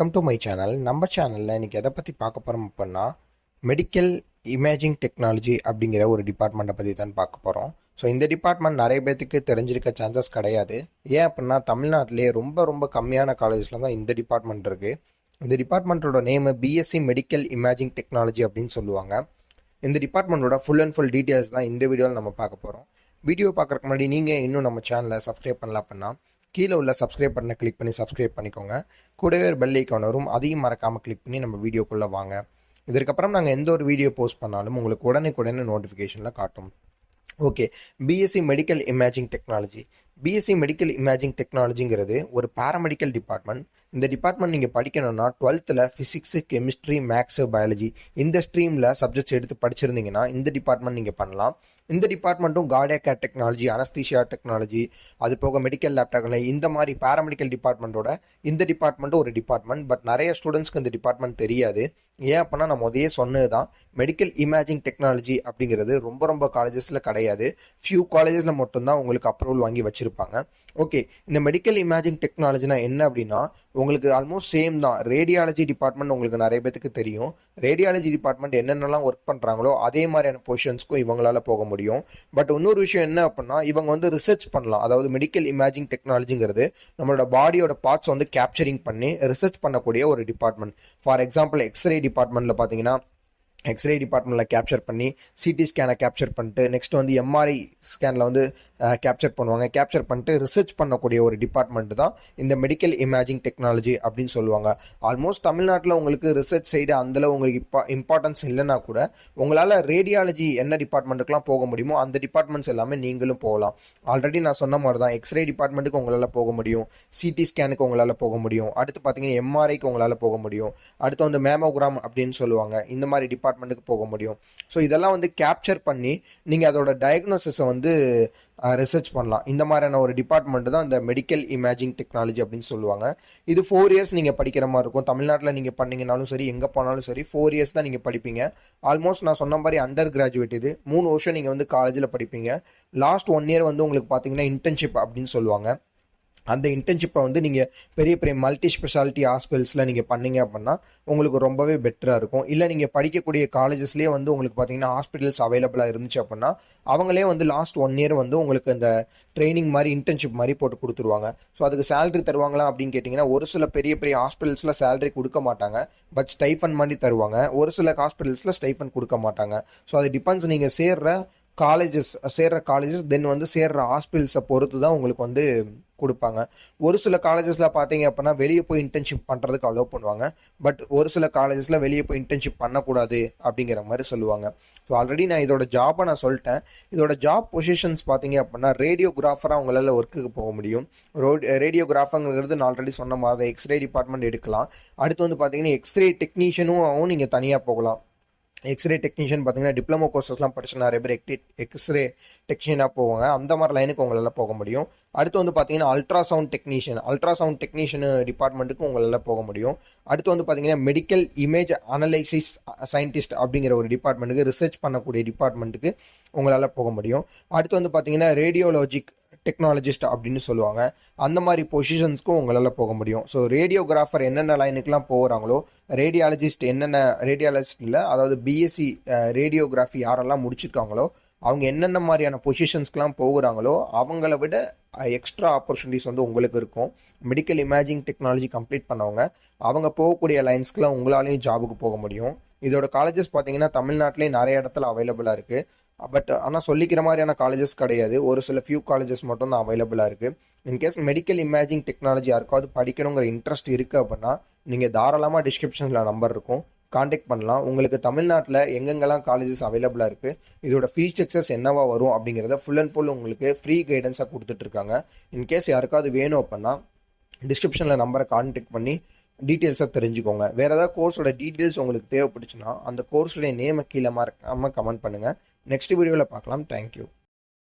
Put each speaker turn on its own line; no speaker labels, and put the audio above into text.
Welcome to my channel. நம்ம சேனலில் இன்றைக்கி எதை பற்றி பார்க்க போகிறோம் அப்படின்னா, மெடிக்கல் இமேஜிங் டெக்னாலஜி அப்படிங்கிற ஒரு டிபார்ட்மெண்ட்டை பற்றி தான் பார்க்க போகிறோம். ஸோ இந்த டிபார்ட்மெண்ட் நிறைய பேர்த்துக்கு தெரிஞ்சிருக்க சான்சஸ் கிடையாது. ஏன் அப்படின்னா தமிழ்நாட்டிலே ரொம்ப ரொம்ப கம்மியான காலேஜஸில் தான் இந்த டிபார்ட்மெண்ட் இருக்குது. இந்த டிபார்ட்மெண்ட்டோட name BSc medical imaging technology அப்படின்னு சொல்லுவாங்க. இந்த டிபார்ட்மெண்ட்டோட ஃபுல் அண்ட் ஃபுல் டீட்டெயில்ஸ் தான் இந்த வீடியோவில் நம்ம பார்க்க போகிறோம். வீடியோ பார்க்குறக்கு முன்னாடி நீங்கள் இன்னும் நம்ம சேனலை சப்ஸ்கிரைப் பண்ணலாம் அப்படின்னா கீழே உள்ள சப்ஸ்கிரைப் பட்டனை கிளிக் பண்ணி சப்ஸ்கிரைப் பண்ணிக்கோங்க. கூடவே ஒரு பெல் ஐக்கான் வரும், அதையும் மறக்காமல் கிளிக் பண்ணி நம்ம வீடியோக்குள்ளே வாங்க. இதற்கப்புறம் நாங்கள் எந்த ஒரு வீடியோ போஸ்ட் பண்ணாலும் உங்களுக்கு உடனே நோட்டிஃபிகேஷனில் காட்டும். Okay, BSc medical imaging technology. BSc medical imaging டெக்னாலஜிங்கிறது ஒரு பேராமெடிக்கல் டிபார்ட்மெண்ட். இந்த டிபார்ட்மெண்ட் நீங்கள் படிக்கணும்னா 12th physics, chemistry, maths, biology இந்த ஸ்ட்ரீமில் சப்ஜெக்ட்ஸ் எடுத்து படிச்சிருந்தீங்கன்னா இந்த டிபார்ட்மெண்ட் நீங்கள் பண்ணலாம். இந்த டிபார்ட்மெண்ட்டும் cardiac care technology, anaesthesia technology, அது போக மெடிக்கல் லேப் டெக்னாலஜி, இந்த மாதிரி பேராமெடிக்கல் டிபார்ட்மெண்ட்டோட இந்த டிபார்ட்மெண்ட்டும் ஒரு டிபார்ட்மெண்ட். பட் நிறைய ஸ்டூடெண்ட்ஸ்க்கு இந்த டிபார்ட்மெண்ட் தெரியாது. ஏன் அப்படின்னா நான் முதலே சொன்னது தான், மெடிக்கல் இமேஜிங் டெக்னாலஜி அப்படிங்கிறது ரொம்ப ரொம்ப காலேஜஸில் கிடையாது. ஃபியூ காலேஜஸில் மட்டும்தான் உங்களுக்கு அப்ரூவல் வாங்கி வச்சுருப்பாங்க. ஓகே, இந்த மெடிக்கல் இமேஜிங் டெக்னாலஜினா என்ன அப்படின்னா உங்களுக்கு ஆல்மோஸ்ட் சேம் தான். ரேடியாலஜி டிபார்ட்மெண்ட் உங்களுக்கு நிறைய பேருக்கு தெரியும். ரேடியாலஜி டிபார்ட்மெண்ட் என்னென்னலாம் ஒர்க் பண்ணுறாங்களோ அதே மாதிரியான பொசிஷன்ஸ்க்கும் இவங்களால போக முடியும். பட் இன்னொரு விஷயம் என்ன அப்படின்னா, இவங்க ரிசர்ச் பண்ணலாம். அதாவது மெடிக்கல் இமேஜிங் டெக்னாலஜிங்கிறது நம்மளோட பாடியோட பார்ட்ஸ் கேப்சரிங் பண்ணி ரிசர்ச் பண்ணக்கூடிய ஒரு டிபார்ட்மெண்ட். ஃபார் எக்ஸாம்பிள் எக்ஸ்ரே டிபார்ட்மெண்ட்டில் பார்த்தீங்கன்னா எக்ஸ்ரே டிபார்ட்மெண்ட்டில் கேப்சர் பண்ணி சிடி ஸ்கேனை கேப்சர் பண்ணிட்டு நெக்ஸ்ட் எம்ஆர்ஐ ஸ்கேனில் கேப்சர் பண்ணுவாங்க. கேப்சர் பண்ணிட்டு ரிசர்ச் பண்ணக்கூடிய ஒரு டிபார்ட்மெண்ட் தான் இந்த மெடிக்கல் இமேஜிங் டெக்னாலஜி அப்படின்னு சொல்லுவாங்க. ஆல்மோஸ்ட் தமிழ்நாட்டில் உங்களுக்கு ரிசர்ச் சைடு அந்தளவு உங்களுக்கு இம்பார்ட்டன்ஸ் இல்லைன்னா கூட உங்களால் ரேடியாலஜி என்ன டிபார்ட்மெண்ட்டுக்குலாம் போக முடியுமோ அந்த டிபார்ட்மெண்ட்ஸ் எல்லாமே நீங்களும் போகலாம். ஆல்ரெடி நான் சொன்ன மாதிரி தான் எக்ஸ்ரே டிபார்ட்மெண்ட்டுக்கு உங்களால் போக முடியும், சிடி ஸ்கேனுக்கு உங்களால் போக முடியும், அடுத்து பார்த்தீங்கன்னா எம்ஆர்ஐக்கு உங்களால் போக முடியும், அடுத்து மேமோகிராம் அப்படின்னு சொல்லுவாங்க, இந்த மாதிரி டிபார்ட்மெண்ட்டுக்கு போக முடியும். ஸோ இதெல்லாம் கேப்சர் பண்ணி நீங்கள் அதோட டயக்னோசிஸை ரிசர்ச் பண்ணலாம். இந்த மாதிரியான ஒரு டிபார்ட்மெண்ட் தான் இந்த மெடிக்கல் இமேஜிங் டெக்னாலஜி அப்படின்னு சொல்லுவாங்க. இது 4 years நீங்கள் படிக்கிற மாதிரி இருக்கும். தமிழ்நாட்டில் நீங்கள் பண்ணீங்கனாலும் சரி, எங்கே போனாலும் சரி 4 years தான் நீங்கள் படிப்பீங்க. ஆல்மோஸ்ட் நான் சொன்ன மாதிரி அண்டர் கிராஜுவேட். இது 3 வருஷம் நீங்கள் காலேஜில் படிப்பீங்க. லாஸ்ட் 1 year உங்களுக்கு பார்த்தீங்கன்னா இன்டர்ன்ஷிப் அப்படின்னு சொல்லுவாங்க. அந்த இன்டர்ன்ஷிப்பை நீங்கள் பெரிய பெரிய மல்டி ஸ்பெஷாலிட்டி ஹாஸ்பிட்டல்ஸில் நீங்கள் பண்ணீங்க அப்படின்னா உங்களுக்கு ரொம்பவே பெட்டராக இருக்கும். இல்லை நீங்கள் படிக்கக்கூடிய காலேஜஸ்லேயே உங்களுக்கு பார்த்தீங்கன்னா ஹாஸ்பிட்டல்ஸ் அவைலபிளாக இருந்துச்சு அப்படின்னா அவங்களே லாஸ்ட் 1 year உங்களுக்கு இந்த ட்ரைனிங் மாதிரி இன்டர்ன்ஷிப் மாதிரி போட்டு கொடுத்துருவாங்க. ஸோ அதுக்கு சேலரி தருவாங்களா அப்படின்னு கேட்டிங்கன்னா ஒரு சில பெரிய பெரிய ஹாஸ்பிட்டல்ஸில் சேலரி கொடுக்க மாட்டாங்க, பட் ஸ்டைஃபன் மாதிரி தருவாங்க. ஒரு சில ஹாஸ்பிட்டல்ஸில் ஸ்டைஃபன் கொடுக்க மாட்டாங்க. ஸோ அது டிபெண்ட்ஸ் நீங்கள் சேர்ற காலேஜஸ் தென் சேர்ற ஹாஸ்பிட்டல்ஸை பொறுத்து தான் உங்களுக்கு கொடுப்பாங்க. ஒரு சில காலேஜஸில் பார்த்தீங்க அப்படின்னா வெளியே போய் இன்டர்ன்ஷிப் பண்ணுறதுக்கு அலோவ் பண்ணுவாங்க. பட் ஒரு சில காலேஜஸில் வெளியே போய் இன்டர்ன்ஷிப் பண்ணக்கூடாது அப்படிங்கிற மாதிரி சொல்லுவாங்க. ஸோ ஆல்ரெடி நான் இதோட ஜாப்பை நான் சொல்லிட்டேன். இதோட ஜாப் பொசிஷன்ஸ் பார்த்தீங்க அப்படின்னா ரேடியோகிராஃபராக உங்களால் ஒர்க்குக்கு போக முடியும். ரேடியோகிராஃபருங்கிறது நான் ஆல்ரெடி சொன்ன மாதிரி எக்ஸ்ரே டிபார்ட்மெண்ட் எடுக்கலாம். அடுத்து பார்த்தீங்கன்னா எக்ஸ்ரே டெக்னீஷியனும் நீங்கள் தனியாக போகலாம். எக்ஸ்ரே டெக்னீஷியன் பார்த்தீங்கன்னா டிப்ளமோ கோர்சஸ்லாம் படிச்சு நிறைய பேர் எக்ஸ்ரே டெக்னீஷியனாக போவாங்க. அந்த மாதிரி லைனுக்கு உங்களால் போக முடியும். அடுத்து பார்த்தீங்கன்னா அல்ட்ராசவுண்ட் டெக்னீஷியன் டிபார்ட்மெண்ட்டுக்கு உங்களால் போக முடியும். அடுத்து பார்த்தீங்கன்னா மெடிக்கல் இமேஜ் அனலைசிஸ் சயின்டிஸ்ட் அப்படிங்கிற ஒரு டிபார்ட்மெண்ட்டுக்கு, ரிசர்ச் பண்ணக்கூடிய டிபார்ட்மெண்ட்டுக்கு உங்களால் போக முடியும். அடுத்து பார்த்தீங்கன்னா ரேடியோலாஜிக் டெக்னாலஜிஸ்ட் அப்படின்னு சொல்லுவாங்க. அந்த மாதிரி பொசிஷன்ஸ்க்கும் உங்களால் போக முடியும். ஸோ ரேடியோகிராஃபர் என்னென்ன லைனுக்கெலாம் போகிறாங்களோ, ரேடியாலஜிஸ்ட் ரேடியாலஜிஸ்ட் இல்லை, அதாவது பிஎஸ்சி ரேடியோகிராஃபி யாரெல்லாம் முடிச்சிருக்காங்களோ அவங்க என்னென்ன மாதிரியான பொசிஷன்ஸ்க்கெலாம் போகிறாங்களோ அவங்கள விட எக்ஸ்ட்ரா ஆப்பர்ச்சுனிட்டிஸ் உங்களுக்கு இருக்கும். மெடிக்கல் இமேஜிங் டெக்னாலஜி கம்ப்ளீட் பண்ணவங்க அவங்க போகக்கூடிய லைன்ஸ்க்கெலாம் உங்களாலேயும் ஜாபுக்கு போக முடியும். இதோட காலேஜஸ் பார்த்தீங்கன்னா தமிழ்நாட்டிலே நிறைய இடத்துல அவைலபிளாக இருக்குது. பட் ஆனால் சொல்லிக்கிற மாதிரியான காலேஜஸ் கிடையாது. ஒரு சில ஃபியூ காலேஜஸ் மட்டும் தான் அவைலபிளாக இருக்குது. இன்கேஸ் மெடிக்கல் இமேஜிங் டெக்னாலஜி யாருக்காவது படிக்கணுங்கிற இன்ட்ரெஸ்ட் இருக்குது அப்படின்னா நீங்கள் தாராளமாக டிஸ்கிரிப்ஷனில் நம்பர் இருக்கும், கான்டாக்ட் பண்ணலாம். உங்களுக்கு தமிழ்நாட்டில் எங்கெங்கெல்லாம் காலேஜஸ் அவைலபிளாக இருக்குது, இதோட ஃபீஸ் ஸ்ட்ரக்சர்ஸ் என்னவா வரும் அப்படிங்கிறத ஃபுல் அண்ட் ஃபுல் உங்களுக்கு ஃப்ரீ கைடன்ஸாக கொடுத்துட்ருக்காங்க. இன்கேஸ் யாருக்காவது வேணும் அப்படின்னா டிஸ்கிரிப்ஷனில் நம்பரை கான்டாக்ட் பண்ணி டீட்டெயில்ஸாக தெரிஞ்சுக்கோங்க. வேறு ஏதாவது கோர்ஸோட டீட்டெயில்ஸ் உங்களுக்கு தேவைப்பட்டுச்சுன்னா அந்த கோர்ஸோடைய நேமை கீழே மறக்காமல் கமெண்ட் பண்ணுங்கள். நெக்ஸ்ட் வீடியோவில் பார்க்கலாம். தேங்க்யூ.